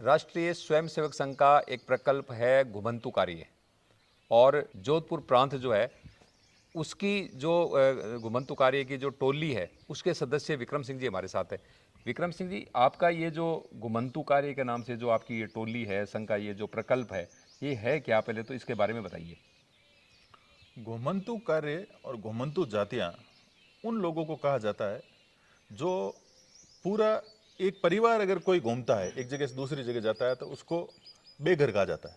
राष्ट्रीय स्वयंसेवक संघ का एक प्रकल्प है घुमंतू कार्य। और जोधपुर प्रांत जो है उसकी जो घुमंतू कार्य की जो टोली है उसके सदस्य विक्रम सिंह जी हमारे साथ है। विक्रम सिंह जी, आपका ये जो घुमंतू कार्य के नाम से जो आपकी ये टोली है, संघ का ये जो प्रकल्प है, ये है क्या? पहले तो इसके बारे में बताइए। घुमंतू कार्य और घुमंतू जातियां उन लोगों को कहा जाता है जो पूरा एक परिवार अगर कोई घूमता है एक जगह से दूसरी जगह जाता है तो उसको बेघर कहा जाता है।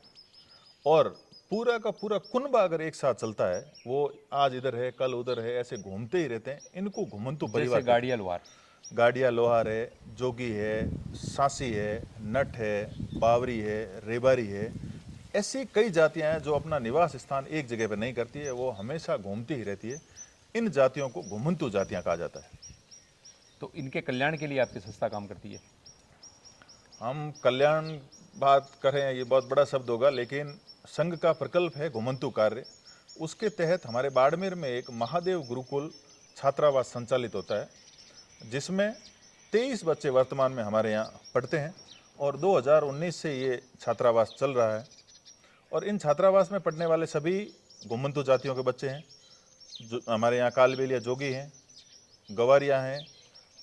और पूरा का पूरा कुनबा अगर एक साथ चलता है, वो आज इधर है कल उधर है, ऐसे घूमते ही रहते हैं, इनको घुमंतू जैसे परिवार कहते गाड़िया लोहार। हैं। गाड़िया लोहार है, जोगी है, सांसी है, नट है, बावरी है, रेबारी है। ऐसी कई जातियां हैं जो अपना निवास स्थान एक जगह पर नहीं करती है, वो हमेशा घूमती ही रहती है। इन जातियों को घुमंतू जातियां कहा जाता है। तो इनके कल्याण के लिए आपकी संस्था काम करती है। हम कल्याण बात करें ये बहुत बड़ा शब्द होगा, लेकिन संघ का प्रकल्प है घुमंतू कार्य। उसके तहत हमारे बाड़मेर में एक महादेव गुरुकुल छात्रावास संचालित होता है, जिसमें 23 बच्चे वर्तमान में हमारे यहाँ पढ़ते हैं और 2019 से ये छात्रावास चल रहा है। और इन छात्रावास में पढ़ने वाले सभी घुमंतू जातियों के बच्चे हैं। जो हमारे यहाँ कालबेलिया जोगी हैं, गवारिया हैं,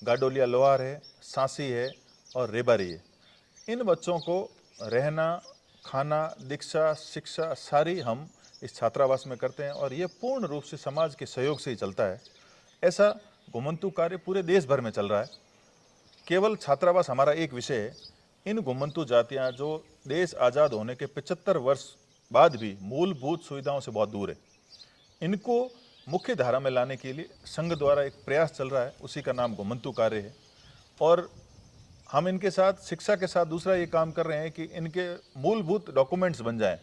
गाडोलिया लोहार है, सांसी है और रेबारी है। इन बच्चों को रहना, खाना, दीक्षा, शिक्षा सारी हम इस छात्रावास में करते हैं और ये पूर्ण रूप से समाज के सहयोग से ही चलता है। ऐसा घुमंतू कार्य पूरे देश भर में चल रहा है। केवल छात्रावास हमारा एक विषय है। इन घुमंतू जातियां जो देश आज़ाद होने के 75 वर्ष बाद भी मूलभूत सुविधाओं से बहुत दूर है, इनको मुख्य धारा में लाने के लिए संघ द्वारा एक प्रयास चल रहा है, उसी का नाम घुमंतू कार्य है। और हम इनके साथ शिक्षा के साथ दूसरा ये काम कर रहे हैं कि इनके मूलभूत डॉक्यूमेंट्स बन जाएं,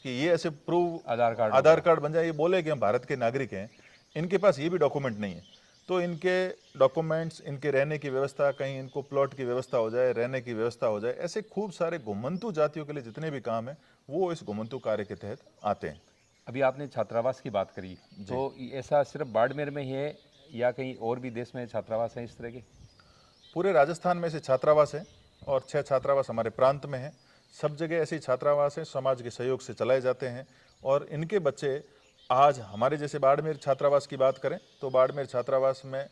कि ये ऐसे प्रूव आधार कार्ड आधार वगैरह। कार्ड बन जाए, ये बोले कि हम भारत के नागरिक हैं। इनके पास ये भी डॉक्यूमेंट नहीं है, तो इनके डॉक्यूमेंट्स, इनके रहने की व्यवस्था, कहीं इनको प्लॉट की व्यवस्था हो जाए, रहने की व्यवस्था हो जाए, ऐसे खूब सारे घुमंतू जातियों के लिए जितने भी काम हैं वो इस घुमंतू कार्य के तहत आते हैं। अभी आपने छात्रावास की बात करी, जी, तो ऐसा सिर्फ बाड़मेर में ही है या कहीं और भी देश में छात्रावास हैं इस तरह के? पूरे राजस्थान में से छात्रावास हैं और 6 छात्रावास हमारे प्रांत में हैं। सब जगह ऐसे छात्रावास हैं, समाज के सहयोग से चलाए जाते हैं। और इनके बच्चे आज हमारे जैसे बाड़मेर छात्रावास की बात करें तो बाड़मेर छात्रावास में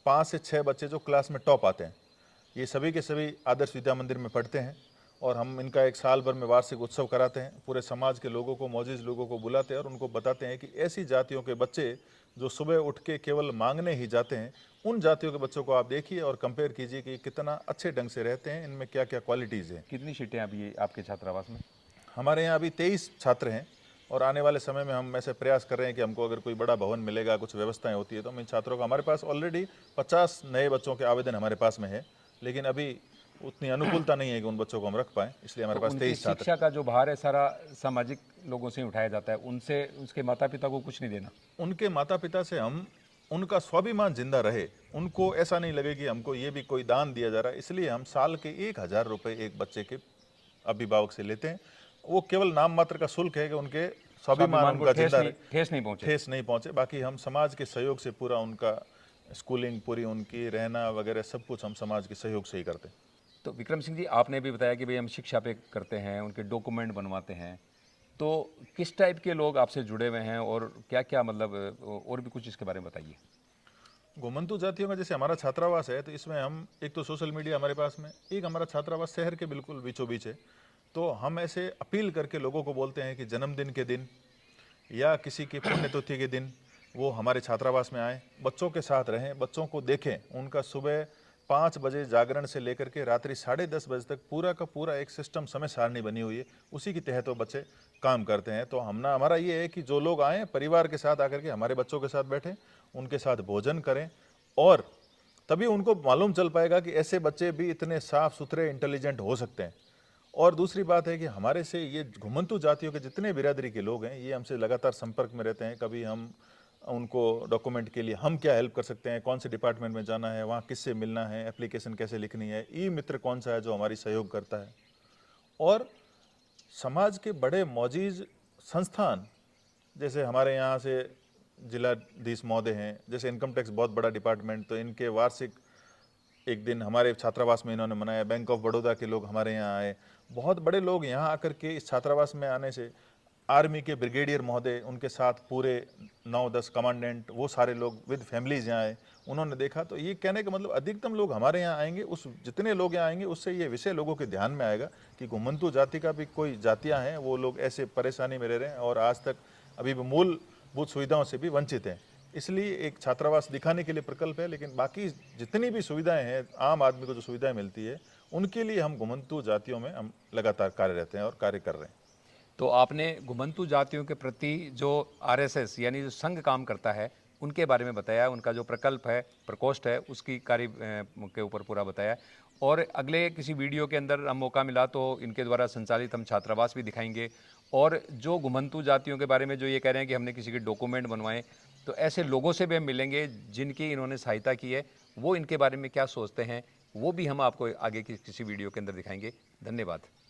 5 से 6 बच्चे जो क्लास में टॉप आते हैं, ये सभी के सभी आदर्श विद्या मंदिर में पढ़ते हैं। और हम इनका एक साल भर में वार्षिक उत्सव कराते हैं। पूरे समाज के लोगों को, मौजूद लोगों को बुलाते हैं और उनको बताते हैं कि ऐसी जातियों के बच्चे जो सुबह उठ के केवल मांगने ही जाते हैं, उन जातियों के बच्चों को आप देखिए और कंपेयर कीजिए कि कितना अच्छे ढंग से रहते हैं, इनमें क्या क्या क्वालिटीज़ हैं। कितनी सीटें अभी आपके छात्रावास में? हमारे यहाँ अभी 23 छात्र हैं और आने वाले समय में हम ऐसे प्रयास कर रहे हैं कि हमको अगर कोई बड़ा भवन मिलेगा, कुछ व्यवस्थाएं होती है, तो हम इन छात्रों को, हमारे पास ऑलरेडी 50 नए बच्चों के आवेदन हमारे पास में है, लेकिन अभी उतनी अनुकूलता नहीं है कि उन बच्चों को हम रख पाएँ, इसलिए तो हमारे पास उनकी 23 छात्र। शिक्षा का जो भार है सारा सामाजिक लोगों से ही उठाया जाता है, उनसे उसके माता पिता को कुछ नहीं देना? उनके माता पिता से हम उनका स्वाभिमान जिंदा रहे, उनको ऐसा नहीं लगे कि हमको ये भी कोई दान दिया जा रहा है, इसलिए हम साल के 1,000 रुपये एक बच्चे के अभिभावक से लेते हैं। वो केवल नाम मात्र का शुल्क है कि उनके स्वाभिमान स्वाभिमान को उनका जिंदा रहे, ठेस नहीं पहुंचे। ठेस नहीं पहुंचे। बाकी हम समाज के सहयोग से पूरा उनका स्कूलिंग, पूरी उनकी रहना वगैरह सब कुछ हम समाज के सहयोग से ही करते हैं। तो विक्रम सिंह जी, आपने भी बताया कि भाई हम शिक्षा पे करते हैं, उनके डॉक्यूमेंट बनवाते हैं, तो किस टाइप के लोग आपसे जुड़े हुए हैं और क्या क्या मतलब और भी कुछ इसके बारे में बताइए। घुमंतू जातियों का जैसे हमारा छात्रावास है, तो इसमें हम एक तो सोशल मीडिया हमारे पास में, एक हमारा छात्रावास शहर के बिल्कुल बीचों बीच है। तो हम ऐसे अपील करके लोगों को बोलते हैं कि जन्मदिन के दिन या किसी की पुण्यतिथि के दिन वो हमारे छात्रावास में आएँ, बच्चों के साथ रहें, बच्चों को देखें। उनका सुबह 5 बजे जागरण से लेकर के रात्रि 10:30 बजे तक पूरा का पूरा एक सिस्टम, समय सारणी बनी हुई है, उसी के तहत वो बच्चे काम करते हैं। तो हमारा ये है कि जो लोग आएँ परिवार के साथ आकर के हमारे बच्चों के साथ बैठें, उनके साथ भोजन करें, और तभी उनको मालूम चल पाएगा कि ऐसे बच्चे भी इतने साफ सुथरे, इंटेलिजेंट हो सकते हैं। और दूसरी बात है कि हमारे से ये घुमंतू जातियों के जितने बिरादरी के लोग हैं, ये हमसे लगातार संपर्क में रहते हैं। कभी हम उनको डॉक्यूमेंट के लिए हम क्या हेल्प कर सकते हैं, कौन से डिपार्टमेंट में जाना है, वहाँ किससे मिलना है, एप्लीकेशन कैसे लिखनी है, ई मित्र कौन सा है जो हमारी सहयोग करता है। और समाज के बड़े मौजीज संस्थान, जैसे हमारे यहाँ से जिलाधीश महोदय हैं, जैसे इनकम टैक्स बहुत बड़ा डिपार्टमेंट, तो इनके वार्षिक एक दिन हमारे छात्रावास में इन्होंने मनाया। बैंक ऑफ बड़ौदा के लोग हमारे यहाँ आए, बहुत बड़े लोग यहाँ आकर के इस छात्रावास में आने से आर्मी के ब्रिगेडियर महोदय, उनके साथ पूरे 9-10 कमांडेंट, वो सारे लोग विद फैमिलीज यहाँ आए, उन्होंने देखा। तो ये कहने का मतलब अधिकतम लोग हमारे यहाँ आएंगे, उस जितने लोग यहाँ आएंगे उससे ये विषय लोगों के ध्यान में आएगा कि घुमंतू जाति का भी कोई जातियाँ हैं, वो लोग ऐसे परेशानी में रह रहे हैं और आज तक अभी भी मूलभूत सुविधाओं से भी वंचित हैं। इसलिए एक छात्रावास दिखाने के लिए प्रकल्प है, लेकिन बाकी जितनी भी सुविधाएं हैं, आम आदमी को जो सुविधाएं मिलती है, उनके लिए हम घुमंतू जातियों में हम लगातार कार्यरत हैं और कार्य कर रहे हैं। तो आपने घुमंतू जातियों के प्रति जो आरएसएस यानी जो संघ काम करता है उनके बारे में बताया, उनका जो प्रकल्प है, प्रकोष्ठ है, उसकी कार्य के ऊपर पूरा बताया। और अगले किसी वीडियो के अंदर हम मौका मिला तो इनके द्वारा संचालित हम छात्रावास भी दिखाएंगे। और जो घुमंतू जातियों के बारे में जो ये कह रहे हैं कि हमने किसी के डॉक्यूमेंट बनवाएं, तो ऐसे लोगों से भी हम मिलेंगे जिनकी इन्होंने सहायता की है, वो इनके बारे में क्या सोचते हैं, वो भी हम आपको आगे की किसी वीडियो के अंदर दिखाएंगे। धन्यवाद।